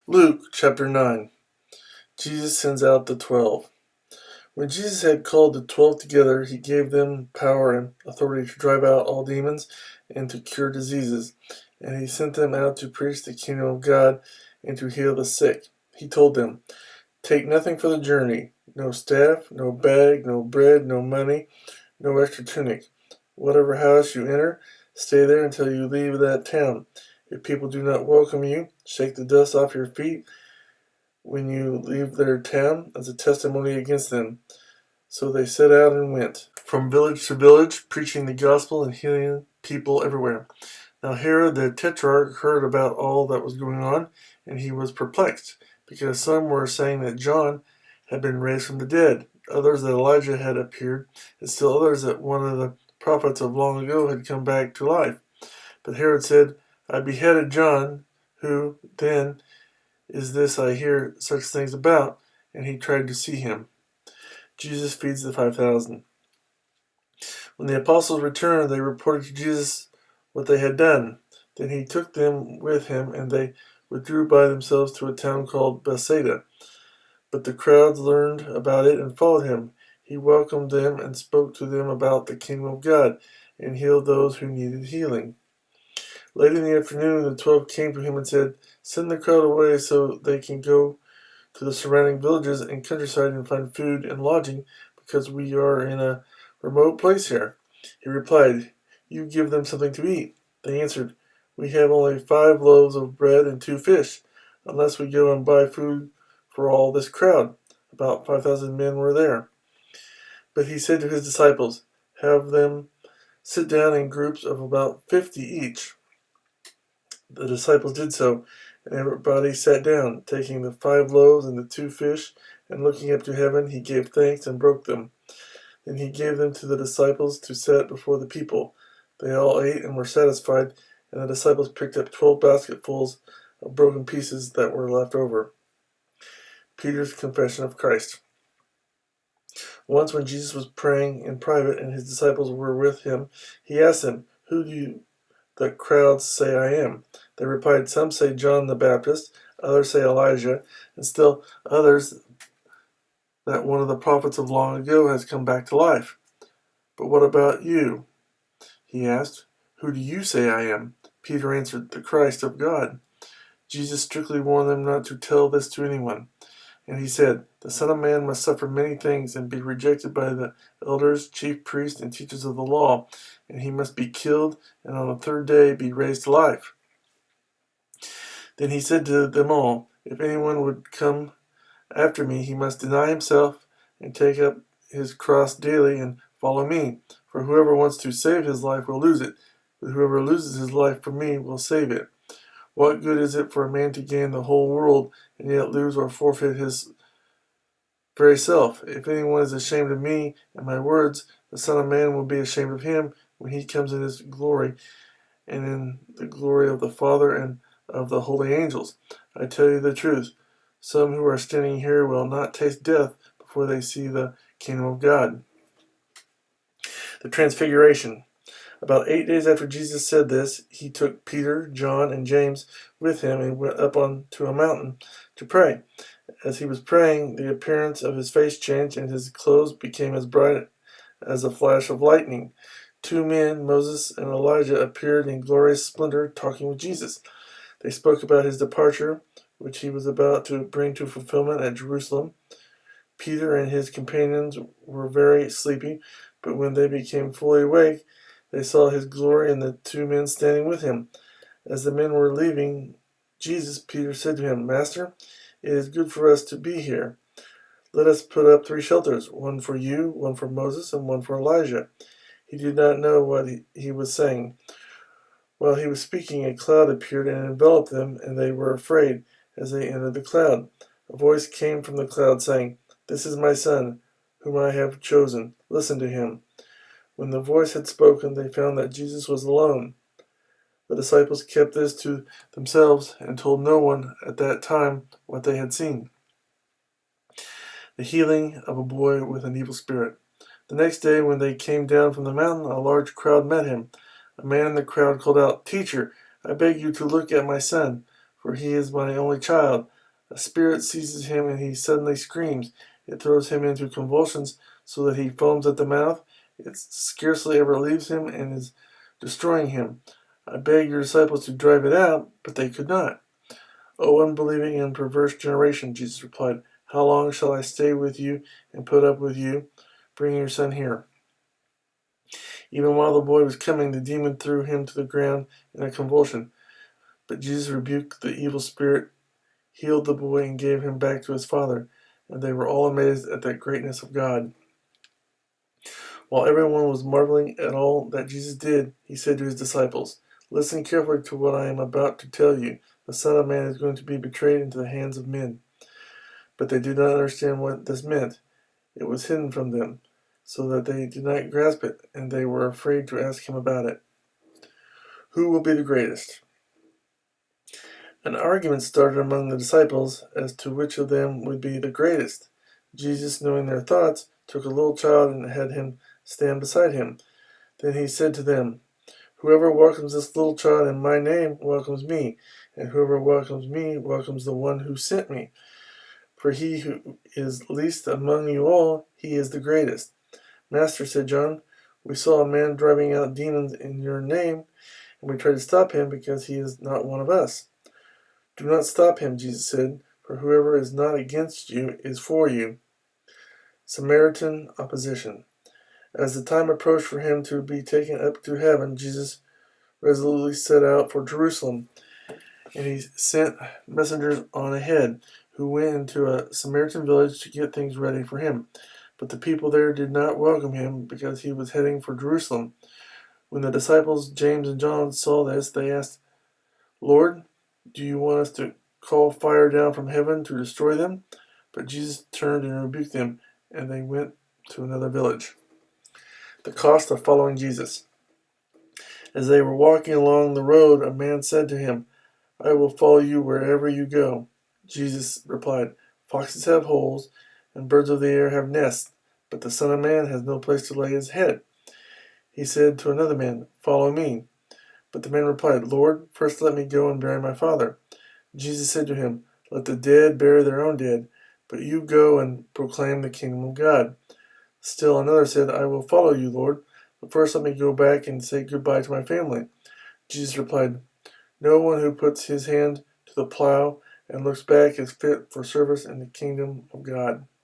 Luke chapter 9. Jesus sends out the 12. When Jesus had called the 12 together, he gave them power and authority to drive out all demons and to cure diseases. And he sent them out to preach the kingdom of God and to heal the sick. He told them, "Take nothing for the journey, no staff, no bag, no bread, no money, no extra tunic. Whatever house you enter, stay there until you leave that town. If people do not welcome you, shake the dust off your feet when you leave their town as a testimony against them." So they set out and went from village to village, preaching the gospel and healing people everywhere. Now Herod the Tetrarch heard about all that was going on, and he was perplexed, because some were saying that John had been raised from the dead, others that Elijah had appeared, and still others that one of the prophets of long ago had come back to life. But Herod said, "I beheaded John. Who, then, is this I hear such things about?" And he tried to see him. Jesus feeds the 5,000. When the apostles returned, they reported to Jesus what they had done. Then he took them with him, and they withdrew by themselves to a town called Bethsaida. But the crowds learned about it and followed him. He welcomed them and spoke to them about the kingdom of God, and healed those who needed healing. Late in the afternoon, the 12 came to him and said, "Send the crowd away so they can go to the surrounding villages and countryside and find food and lodging, because we are in a remote place here." He replied, "You give them something to eat." They answered, "We have only 5 loaves of bread and 2 fish, unless we go and buy food for all this crowd." About 5,000 men were there. But he said to his disciples, "Have them sit down in groups of about 50 each." The disciples did so, and everybody sat down, taking the 5 loaves and the 2 fish, and looking up to heaven, he gave thanks and broke them. Then he gave them to the disciples to set before the people. They all ate and were satisfied, and the disciples picked up 12 basketfuls of broken pieces that were left over. Peter's confession of Christ. Once when Jesus was praying in private and his disciples were with him, he asked them, "Who do the crowds say I am?" They replied, "Some say John the Baptist, others say Elijah, and still others that one of the prophets of long ago has come back to life." "But what about you?" he asked. "Who do you say I am?" Peter answered, "The Christ of God." Jesus strictly warned them not to tell this to anyone. And he said, "The Son of Man must suffer many things and be rejected by the elders, chief priests, and teachers of the law, and he must be killed, and on the 3rd day be raised to life." Then he said to them all, "If anyone would come after me, he must deny himself and take up his cross daily and follow me. For whoever wants to save his life will lose it, but whoever loses his life for me will save it. What good is it for a man to gain the whole world and yet lose or forfeit his very self? If anyone is ashamed of me and my words, the Son of Man will be ashamed of him when he comes in his glory and in the glory of the Father and of the holy angels. I tell you the truth, some who are standing here will not taste death before they see the kingdom of God." The Transfiguration. About 8 days after Jesus said this, he took Peter, John, and James with him and went up onto a mountain to pray. As he was praying, the appearance of his face changed, and his clothes became as bright as a flash of lightning. 2 men, Moses and Elijah, appeared in glorious splendor, talking with Jesus. They spoke about his departure, which he was about to bring to fulfillment at Jerusalem. Peter and his companions were very sleepy, but when they became fully awake, they saw his glory and the 2 men standing with him. As the men were leaving Jesus, Peter said to him, "Master, it is good for us to be here. Let us put up 3 shelters, one for you, one for Moses, and one for Elijah." He did not know what he was saying. While he was speaking, a cloud appeared and enveloped them, and they were afraid as they entered the cloud. A voice came from the cloud saying, "This is my son, whom I have chosen. Listen to him." When the voice had spoken, they found that Jesus was alone. The disciples kept this to themselves and told no one at that time what they had seen. The healing of a boy with an evil spirit. The next day, when they came down from the mountain, a large crowd met him. A man in the crowd called out, "Teacher, I beg you to look at my son, for he is my only child. A spirit seizes him and he suddenly screams. It throws him into convulsions so that he foams at the mouth. It scarcely ever leaves him and is destroying him. I begged your disciples to drive it out, but they could not. O unbelieving and perverse generation, Jesus replied, how long shall I stay with you and put up with you? Bring your son here. Even while the boy was coming, the demon threw him to the ground in a convulsion. But Jesus rebuked the evil spirit, healed the boy, and gave him back to his father. And they were all amazed at the greatness of God. While everyone was marveling at all that Jesus did, he said to his disciples, listen carefully to what I am about to tell you. The Son of Man is going to be betrayed into the hands of men. But they did not understand what this meant. It was hidden from them, so that they did not grasp it, and they were afraid to ask him about it. Who will be the greatest? An argument started among the disciples as to which of them would be the greatest. Jesus, knowing their thoughts, took a little child and had him stand beside him. Then he said to them, whoever welcomes this little child in my name welcomes me, and whoever welcomes me welcomes the one who sent me. For he who is least among you all, he is the greatest. Master, said John, we saw a man driving out demons in your name, and we tried to stop him because he is not one of us. Do not stop him, Jesus said, for whoever is not against you is for you. Samaritan opposition. As the time approached for him to be taken up to heaven, Jesus resolutely set out for Jerusalem, and he sent messengers on ahead, who went into a Samaritan village to get things ready for him. But the people there did not welcome him because he was heading for Jerusalem. When the disciples, James and John, saw this, they asked, Lord, do you want us to call fire down from heaven to destroy them? But Jesus turned and rebuked them, and they went to another village. The cost of following Jesus. As they were walking along the road, a man said to him, I will follow you wherever you go. Jesus replied, foxes have holes, and birds of the air have nests, but the Son of Man has no place to lay his head. He said to another man, follow me. But the man replied, Lord, first let me go and bury my father. Jesus said to him, let the dead bury their own dead, but you go and proclaim the kingdom of God. Still another said, I will follow you, Lord, but first let me go back and say goodbye to my family. Jesus replied, no one who puts his hand to the plow and looks back is fit for service in the kingdom of God.